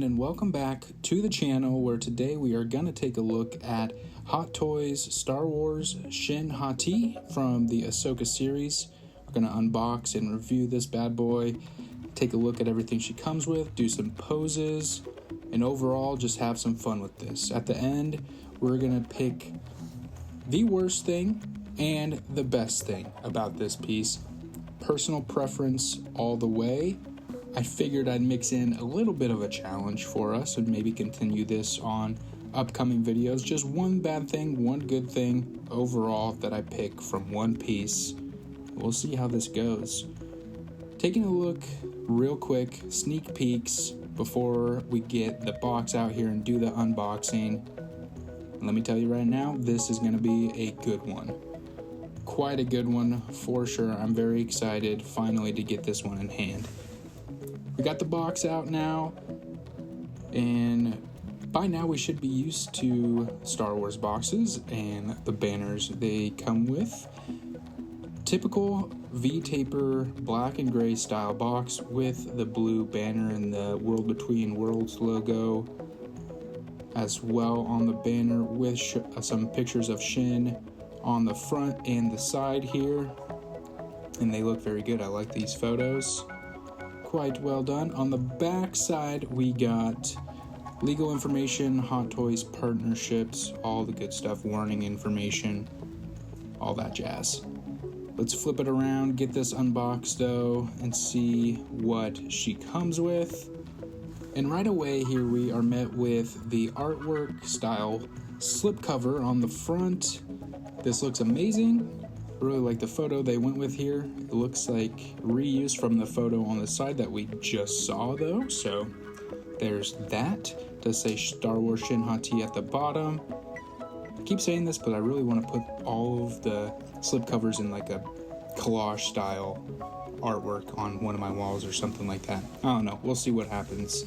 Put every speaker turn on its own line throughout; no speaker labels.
everyone, and welcome back to the channel where today we are going to take a look at Hot Toys Star Wars Shin Hati from the Ahsoka series. We're going to unbox and review this bad boy, take a look at everything she comes with, do some poses, and overall just have some fun with this. At the end, we're going to pick the worst thing and the best thing about this piece. Personal preference all the way. I figured I'd mix in a little bit of a challenge for us and maybe continue this on upcoming videos. Just one bad thing, one good thing overall that I pick from one piece. We'll see how this goes. Taking a look real quick, sneak peeks before we get the box out here and do the unboxing. Let me tell you right now, this is going to be a good one. Quite a good one for sure. I'm very excited finally to get this one in hand. We got the box out now, and by now we should be used to Star Wars boxes and the banners they come with. Typical V-taper black and gray style box with the blue banner and the World Between Worlds logo as well on the banner with some pictures of Shin on the front and the side here, and they look very good. I like these photos. Quite well done. On the back side, we got legal information, Hot Toys partnerships, all the good stuff, warning information, all that jazz. Let's flip it around, get this unboxed though, and see what she comes with. And right away here we are met with the artwork style slipcover on the front. This looks amazing. Really like the photo they went with here. It looks like reuse from the photo on the side that we just saw though, so there's that. It does say Star Wars Shin Hati at the bottom. I keep saying this, but I really want to put all of the slipcovers in like a collage style artwork on one of my walls or something like that. I don't know, we'll see what happens.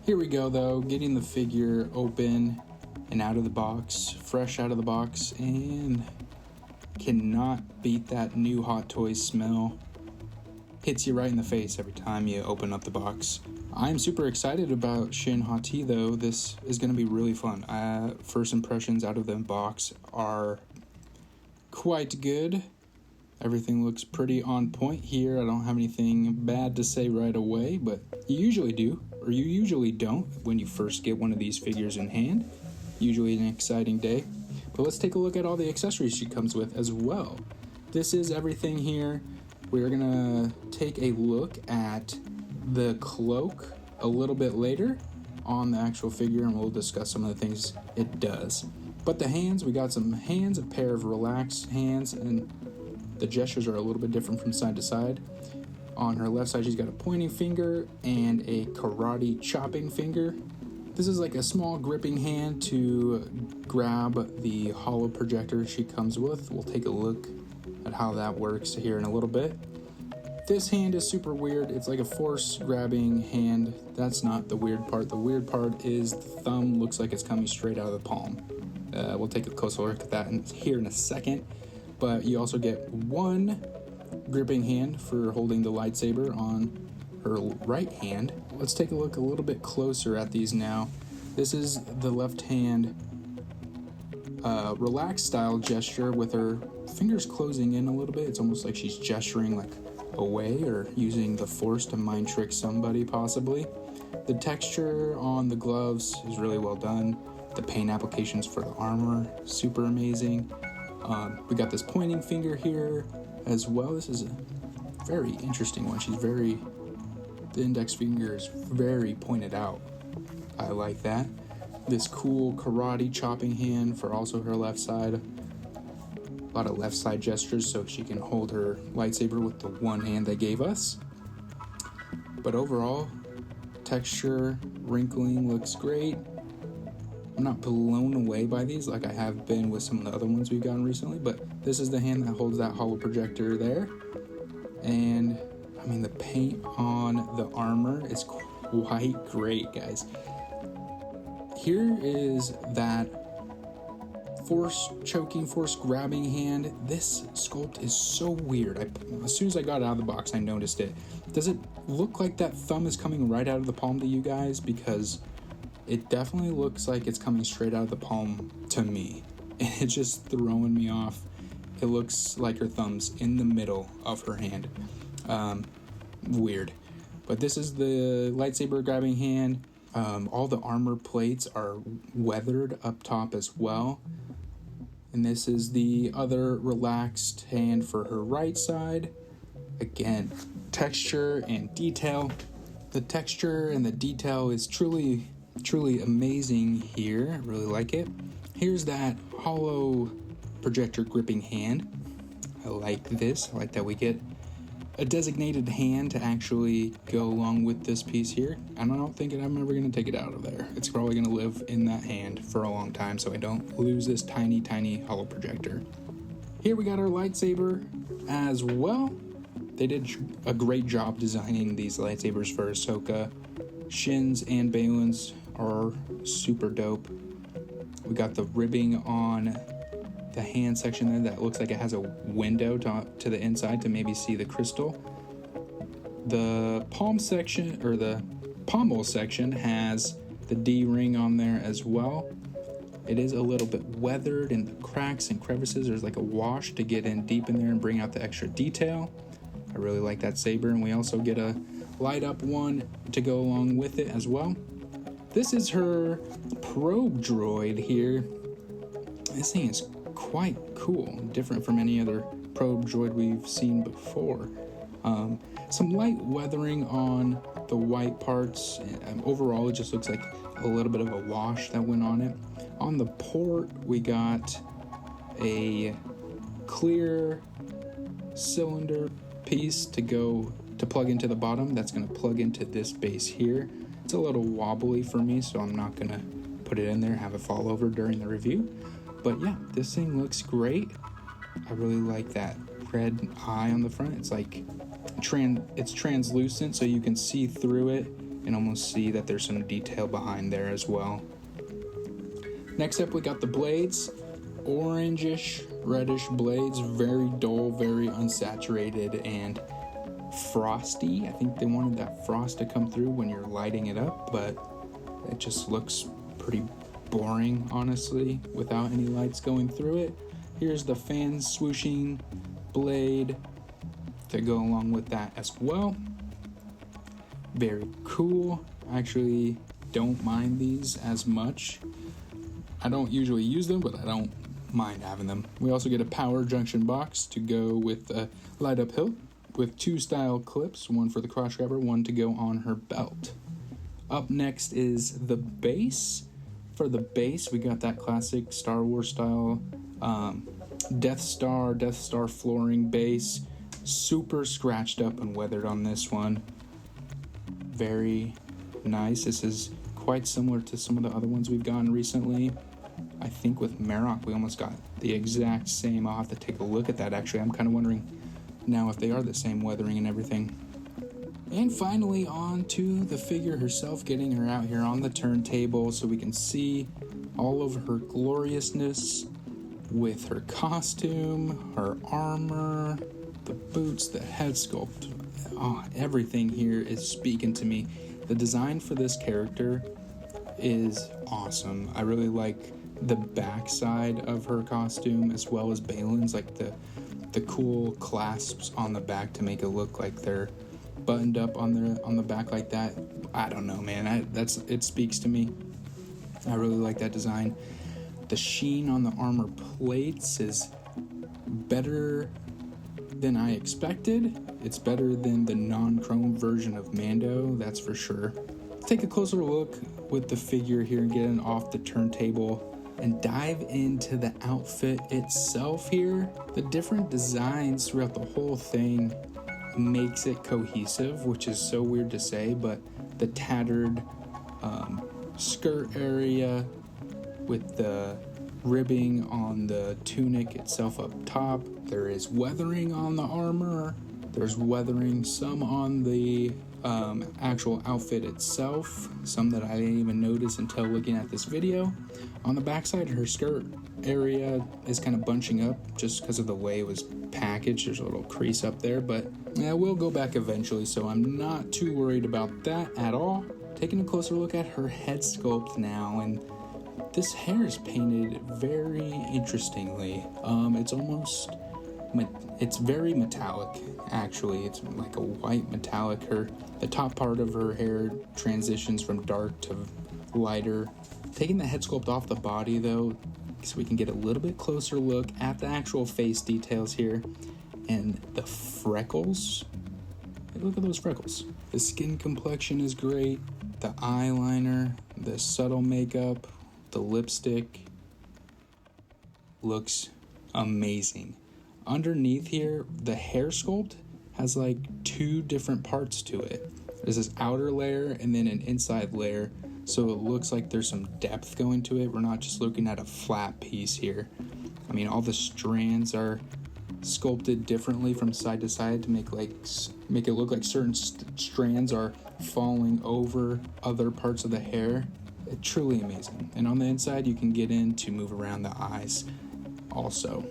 Here we go though, getting the figure open and out of the box, fresh out of the box, and cannot beat that new Hot Toys smell. Hits you right in the face every time you open up the box. I'm super excited about Shin Hati though. This is going to be really fun. First impressions out of the box are quite good. Everything looks pretty on point here. I don't have anything bad to say right away, but you usually do, or you usually don't when you first get one of these figures in hand. Usually an exciting day. But let's take a look at all the accessories she comes with as well. This is everything here. We're gonna take a look at the cloak a little bit later on the actual figure, and we'll discuss some of the things it does. But the hands, we got some hands, a pair of relaxed hands, and the gestures are a little bit different from side to side. On her left side, she's got a pointing finger and a karate chopping finger. This is like a small gripping hand to grab the holo projector she comes with. We'll take a look at how that works here in a little bit. This hand is super weird. It's like a force grabbing hand. That's not the weird part. The weird part is the thumb looks like it's coming straight out of the palm. We'll take a closer look at that here in a second. But you also get one gripping hand for holding the lightsaber on her right hand. Let's take a look a little bit closer at these now. This is the left hand relaxed style gesture with her fingers closing in a little bit. It's almost like she's gesturing like away or using the force to mind trick somebody possibly. The texture on the gloves is really well done. The paint applications for the armor, super amazing. We got this pointing finger here as well. This is a very interesting one. The index finger is very pointed out. I like that. This cool karate chopping hand for also her left side. A lot of left side gestures so she can hold her lightsaber with the one hand they gave us. But overall, texture, wrinkling looks great. I'm not blown away by these like I have been with some of the other ones we've gotten recently, but this is the hand that holds that holo projector there. And I mean, the paint on the armor is quite great, guys. Here is that force choking, force grabbing hand. This sculpt is so weird. As soon as I got it out of the box, I noticed it. Does it look like that thumb is coming right out of the palm to you guys? Because It definitely looks like it's coming straight out of the palm to me. And it's just throwing me off. It looks like her thumb's in the middle of her hand. Weird. But this is the lightsaber grabbing hand. All the armor plates are weathered up top as well. And this is the other relaxed hand for her right side. Again, texture and detail. The texture and the detail is truly amazing here. I really like it. Here's that hollow projector gripping hand. I like this. I like that we get a designated hand to actually go along with this piece here. And I don't think I'm ever going to take it out of there. It's probably going to live in that hand for a long time so I don't lose this tiny hollow projector. Here we got our lightsaber as well. They did a great job designing these lightsabers for Ahsoka. Shin's and Balin's are super dope. We got the ribbing on the hand section there that looks like it has a window to the inside to maybe see the crystal. The palm section, or the pommel section, has the D ring on there as well. It is a little bit weathered in the cracks and crevices. There's like a wash to get in deep in there and bring out the extra detail. I really like that saber, and we also get a light up one to go along with it as well. This is her probe droid here. This thing is quite cool, different from any other probe droid we've seen before. Some light weathering on the white parts. Overall, it just looks like a little bit of a wash that went on it. On the port, we got a clear cylinder piece to plug into the bottom. That's going to plug into this base here. It's a little wobbly for me, so I'm not going to put it in there, have it fall over during the review. But yeah, this thing looks great. I really like that red eye on the front. It's like it's translucent, so you can see through it and almost see that there's some detail behind there as well. Next up, we got the blades. Orangish, reddish blades, very dull, very unsaturated, and frosty. I think they wanted that frost to come through when you're lighting it up, but it just looks pretty boring, honestly, without any lights going through it. Here's the fan swooshing blade to go along with that as well. Very cool. I actually don't mind these as much. I don't usually use them, but I don't mind having them. We also get a power junction box to go with a light up hilt with two style clips, one for the cross grabber, one to go on her belt. Up next is the base. For the base, we got that classic Star Wars style Death Star flooring base. Super scratched up and weathered on this one. Very nice. This is quite similar to some of the other ones we've gotten recently. I think with Marok we almost got the exact same. I'll have to take a look at that actually. I'm kind of wondering now if they are the same weathering and everything. And finally on to the figure herself, getting her out here on the turntable so we can see all of her gloriousness with her costume, her armor, the boots, the head sculpt. Oh, everything here is speaking to me. The design for this character is awesome. I really like the backside of her costume as well as Balin's, like the cool clasps on the back to make it look like they're buttoned up on the back like that. I don't know, man. It speaks to me. I really like that design. The sheen on the armor plates is better than I expected. It's better than the non-chrome version of Mando, that's for sure. Let's take a closer look with the figure here and get it off the turntable and dive into the outfit itself here. The different designs throughout the whole thing makes it cohesive, which is so weird to say, but the tattered skirt area with the ribbing on the tunic itself up top. There is weathering on the armor. There's weathering some on the actual outfit itself, some that I didn't even notice until looking at this video. On the backside, her skirt area is kind of bunching up just because of the way it was packaged. There's a little crease up there, but yeah, we'll go back eventually, so I'm not too worried about that at all. Taking a closer look at her head sculpt now, and this hair is painted very interestingly. It's very metallic, actually. It's like a white metallic. The top part of her hair transitions from dark to lighter. Taking the head sculpt off the body, though, so we can get a little bit closer look at the actual face details here. And the freckles. Look at those freckles. The skin complexion is great. The eyeliner, the subtle makeup, the lipstick looks amazing. Underneath here, the hair sculpt has like two different parts to it. There's this outer layer and then an inside layer, so it looks like there's some depth going to it. We're not just looking at a flat piece here. I mean, all the strands are sculpted differently from side to side to make it look like certain strands are falling over other parts of the hair. It's truly amazing. And on the inside, you can get in to move around the eyes also.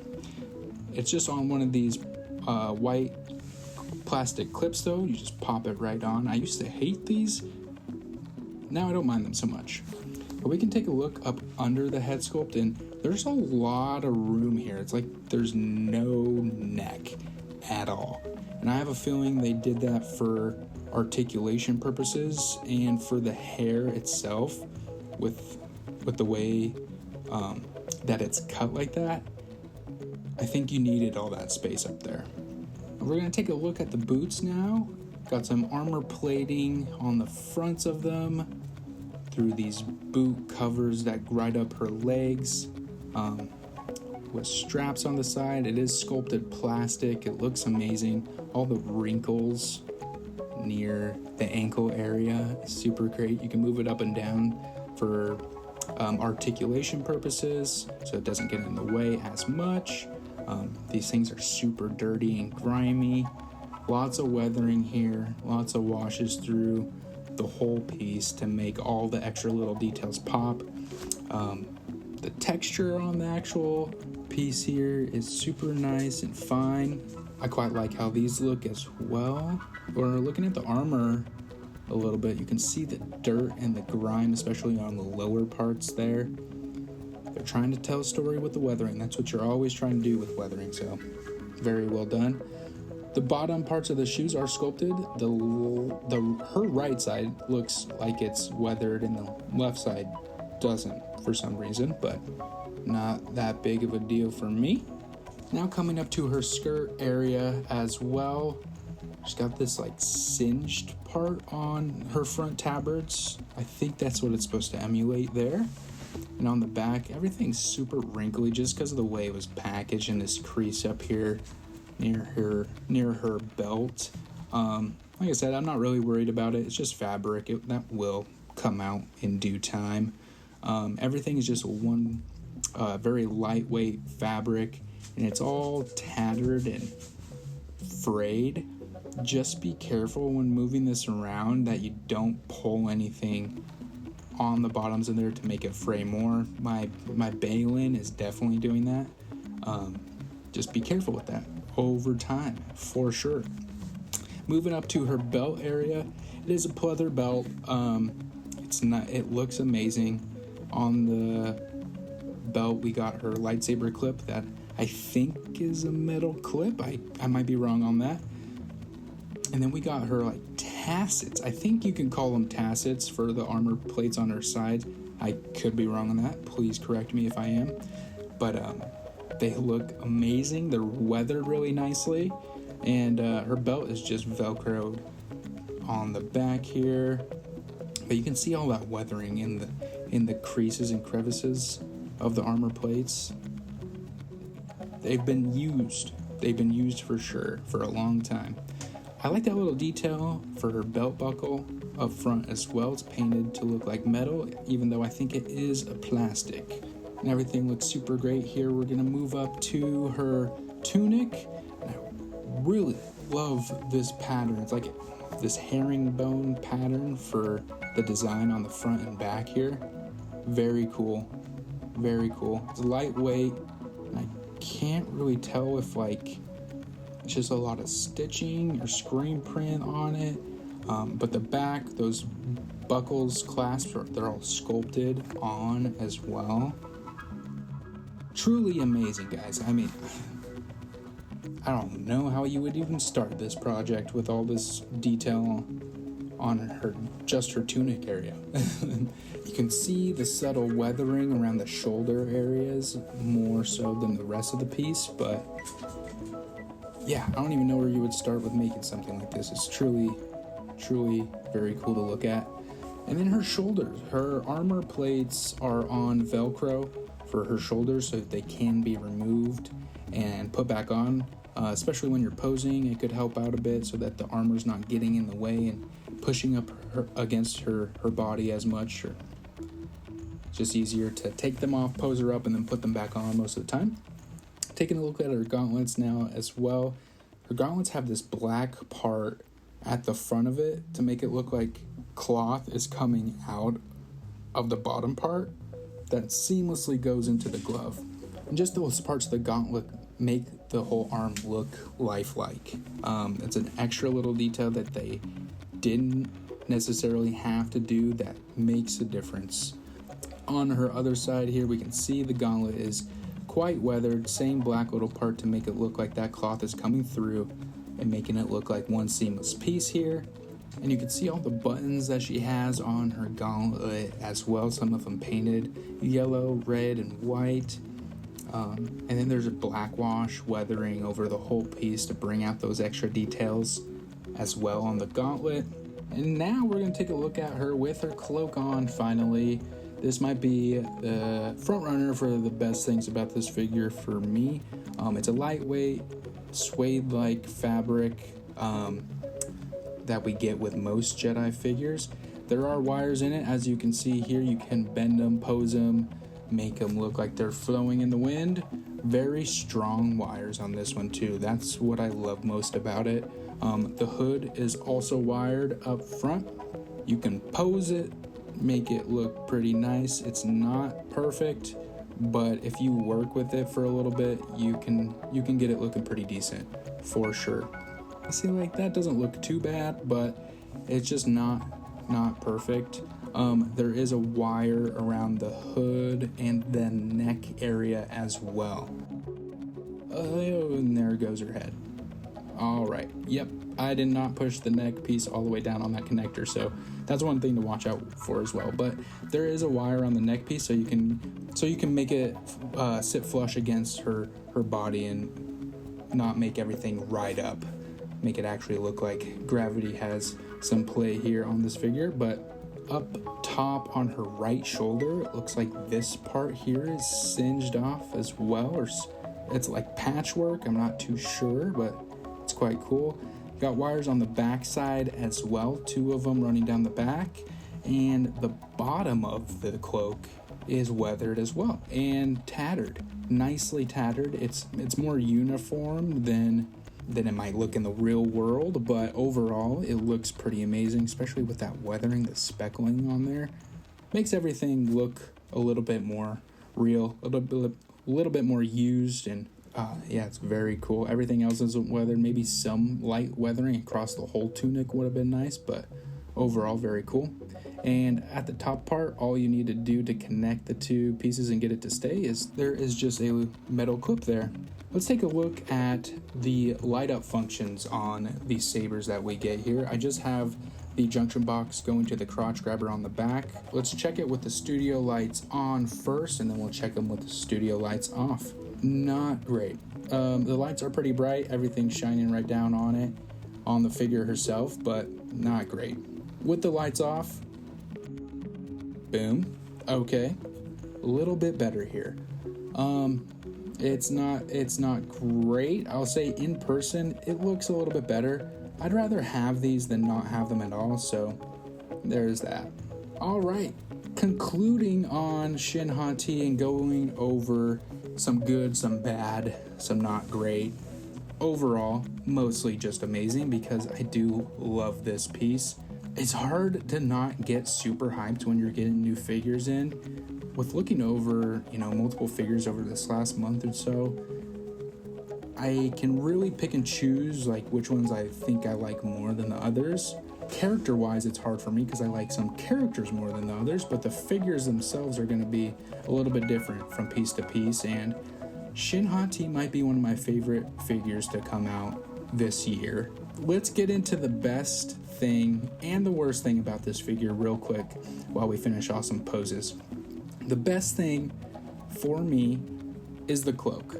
It's just on one of these white plastic clips, though. You just pop it right on. I used to hate these. Now I don't mind them so much. But we can take a look up under the head sculpt, and there's a lot of room here. It's like there's no neck at all. And I have a feeling they did that for articulation purposes and for the hair itself with the way that it's cut like that. I think you needed all that space up there. We're going to take a look at the boots now. Got some armor plating on the fronts of them through these boot covers that ride up her legs. With straps on the side. It is sculpted plastic. It looks amazing. All the wrinkles near the ankle area is super great. You can move it up and down for articulation purposes, so it doesn't get in the way as much. These things are super dirty and grimy. Lots of weathering here, lots of washes through the whole piece to make all the extra little details pop. The texture on the actual piece here is super nice and fine. I quite like how these look as well. We're looking at the armor a little bit. You can see the dirt and the grime, especially on the lower parts there. They're trying to tell a story with the weathering. That's what you're always trying to do with weathering, so very well done. The bottom parts of the shoes are sculpted. Her right side looks like it's weathered and the left side doesn't for some reason, but not that big of a deal for me. Now coming up to her skirt area as well. She's got this like singed part on her front tabards. I think that's what it's supposed to emulate there. And on the back, everything's super wrinkly just because of the way it was packaged in this crease up here near her belt. Like I said, I'm not really worried about it. It's just fabric. That will come out in due time. Everything is just one very lightweight fabric, and it's all tattered and frayed. Just be careful when moving this around that you don't pull anything on the bottoms in there to make it fray more. My Balin is definitely doing that. Just be careful with that over time, for sure. Moving up to her belt area, it is a pleather belt. It looks amazing. On the belt, we got her lightsaber clip that I think is a metal clip. I might be wrong on that. And then we got her like tassets. I think you can call them tassets for the armor plates on her side. I could be wrong on that. Please correct me if I am. But they look amazing. They're weathered really nicely. And her belt is just Velcroed on the back here. But you can see all that weathering in the creases and crevices of the armor plates. They've been used. They've been used for sure for a long time. I like that little detail for her belt buckle up front as well. It's painted to look like metal, even though I think it is a plastic. And everything looks super great here. We're gonna move up to her tunic. And I really love this pattern. It's like this herringbone pattern for the design on the front and back here. Very cool. Very cool. It's lightweight. And I can't really tell if it's just a lot of stitching or screen print on it. But the back, those buckles, clasps, they're all sculpted on as well. Truly amazing, guys. I mean, I don't know how you would even start this project with all this detail on just her tunic area. You can see the subtle weathering around the shoulder areas more so than the rest of the piece, but yeah, I don't even know where you would start with making something like this. It's truly very cool to look at. And then her shoulders, her armor plates are on Velcro for her shoulders so that they can be removed and put back on, especially when you're posing. It could help out a bit so that the armor's not getting in the way and pushing up against her body as much. Or it's just easier to take them off, pose her up, and then put them back on most of the time. Taking a look at her gauntlets now as well. Her gauntlets have this black part at the front of it to make it look like cloth is coming out of the bottom part that seamlessly goes into the glove. And just those parts of the gauntlet make the whole arm look lifelike. It's an extra little detail that they didn't necessarily have to do that makes a difference. On her other side here, we can see the gauntlet is quite weathered, same black little part to make it look like that cloth is coming through and making it look like one seamless piece here. And you can see all the buttons that she has on her gauntlet as well, some of them painted yellow, red, and white. And then there's a black wash weathering over the whole piece to bring out those extra details as well on the gauntlet. And now we're going to take a look at her with her cloak on finally. This might be the front runner for the best things about this figure for me. It's a lightweight, suede-like fabric that we get with most Jedi figures. There are wires in it, as you can see here. You can bend them, pose them, make them look like they're flowing in the wind. Very strong wires on this one too. That's what I love most about it. The hood is also wired up front. You can pose it, make it look pretty nice. It's not perfect, but if you work with it for a little bit, you can get it looking pretty decent for sure. I see, like, that doesn't look too bad, but it's just not perfect. There is a wire around the hood and the neck area as well. Oh, and there goes her head. All right. Yep. I did not push the neck piece all the way down on that connector, so that's one thing to watch out for as well. But there is a wire on the neck piece, so you can make it sit flush against her body and not make everything ride up. Make it actually look like gravity has some play here on this figure. But up top on her right shoulder, it looks like this part here is singed off as well, or it's like patchwork. I'm not too sure, but it's quite cool. Got wires on the back side as well, 2 of them running down the back, and the bottom of the cloak is weathered as well and tattered, nicely tattered. It's more uniform than it might look in the real world, but overall it looks pretty amazing, especially with that weathering, the speckling on there. Makes everything look a little bit more real, a little bit more used, and yeah, it's very cool. Everything else isn't weathered. Maybe some light weathering across the whole tunic would have been nice, but overall very cool. And at the top part, all you need to do to connect the 2 pieces and get it to stay is there is just a metal clip there. Let's take a look at the light up functions on these sabers that we get here. I just have the junction box going to the crotch grabber on the back. Let's check it with the studio lights on first, and then we'll check them with the studio lights off. Not great. The lights are pretty bright, everything's shining right down on it, on the figure herself, but not great. With the lights off, boom, okay, a little bit better here. It's not great. I'll say in person, it looks a little bit better. I'd rather have these than not have them at all, so there's that. All right, concluding on Shin Hati and going over some good, some bad, some not great. Overall, mostly just amazing because I do love this piece. It's hard to not get super hyped when you're getting new figures in. With looking over, multiple figures over this last month or so, I can really pick and choose like which ones I think I like more than the others. character-wise, it's hard for me because I like some characters more than the others, but the figures themselves are going to be a little bit different from piece to piece, and Shin Hati might be one of my favorite figures to come out this year. Let's get into the best thing and the worst thing about this figure real quick while we finish off some poses. The best thing for me is the cloak.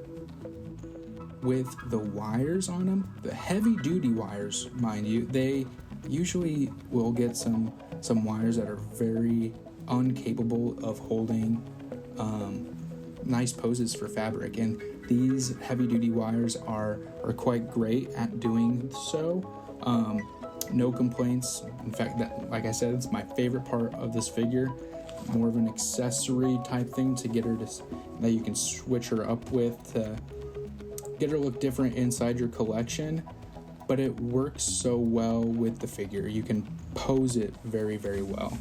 With the wires on them, the heavy duty wires, mind you, they usually will get some wires that are very incapable of holding nice poses for fabric, and these heavy duty wires are quite great at doing so. No complaints. In fact, that, like I said, it's my favorite part of this figure. More of an accessory type thing to get her that you can switch her up with to get her look different inside your collection, but it works so well with the figure. You can pose it very, very well.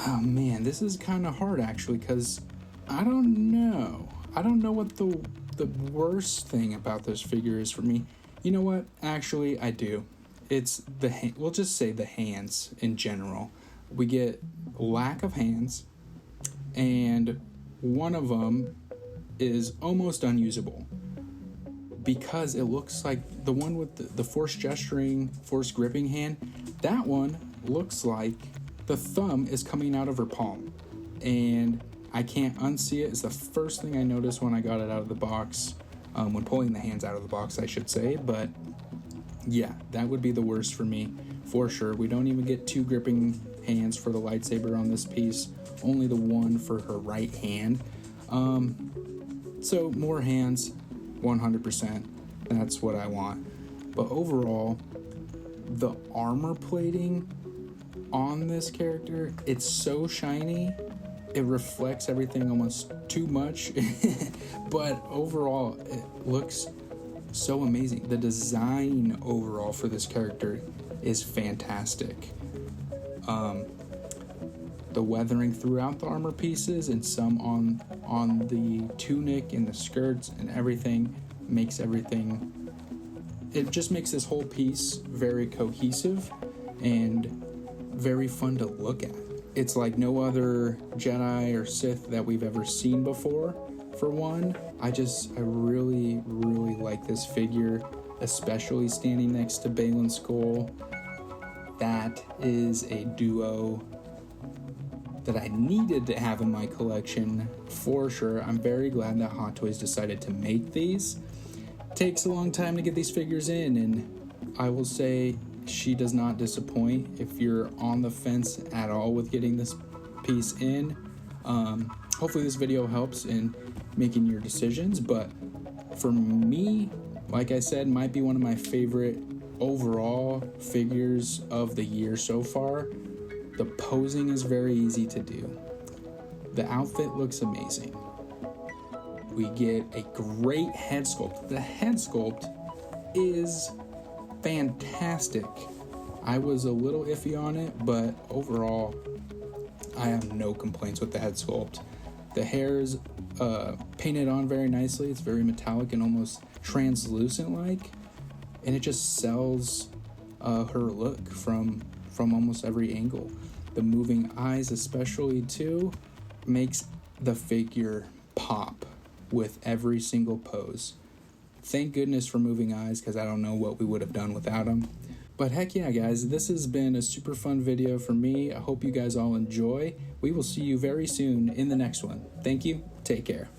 Oh man, this is kind of hard actually, because I don't know what the worst thing about this figure is for me. You know what? Actually, I do. It's we'll just say the hands in general. We get lack of hands, and one of them is almost unusable because it looks like the one with the force gesturing, force gripping hand. That one looks like the thumb is coming out of her palm, and I can't unsee it. It's the first thing I noticed when I got it out of the box, when pulling the hands out of the box, I should say. But yeah, that would be the worst for me for sure. We don't even get two gripping hands for the lightsaber on this piece, only the one for her right hand. So more hands, 100%. That's what I want. But overall, the armor plating on this character, it's so shiny. It reflects everything almost too much. But overall, it looks so amazing. The design overall for this character is fantastic. The weathering throughout the armor pieces and some on the tunic and the skirts and everything it just makes this whole piece very cohesive and very fun to look at. It's like no other Jedi or Sith that we've ever seen before, for one. I really, really like this figure, especially standing next to Baylan Skoll. That is a duo that I needed to have in my collection for sure. I'm very glad that Hot Toys decided to make these. Takes a long time to get these figures in, and I will say she does not disappoint. If you're on the fence at all with getting this piece in, hopefully this video helps in making your decisions. But for me, like I said, might be one of my favorite overall figures of the year so far. The posing is very easy to do. The outfit looks amazing. We get a great head sculpt. The head sculpt is fantastic. I was a little iffy on it, but overall, I have no complaints with the head sculpt. The hair is painted on very nicely. It's very metallic and almost translucent-like, and it just sells her look from almost every angle. The moving eyes especially too makes the figure pop with every single pose. Thank goodness for moving eyes, because I don't know what we would have done without them. But heck yeah, guys, this has been a super fun video for me. I hope you guys all enjoy. We will see you very soon in the next one. Thank you. Take care.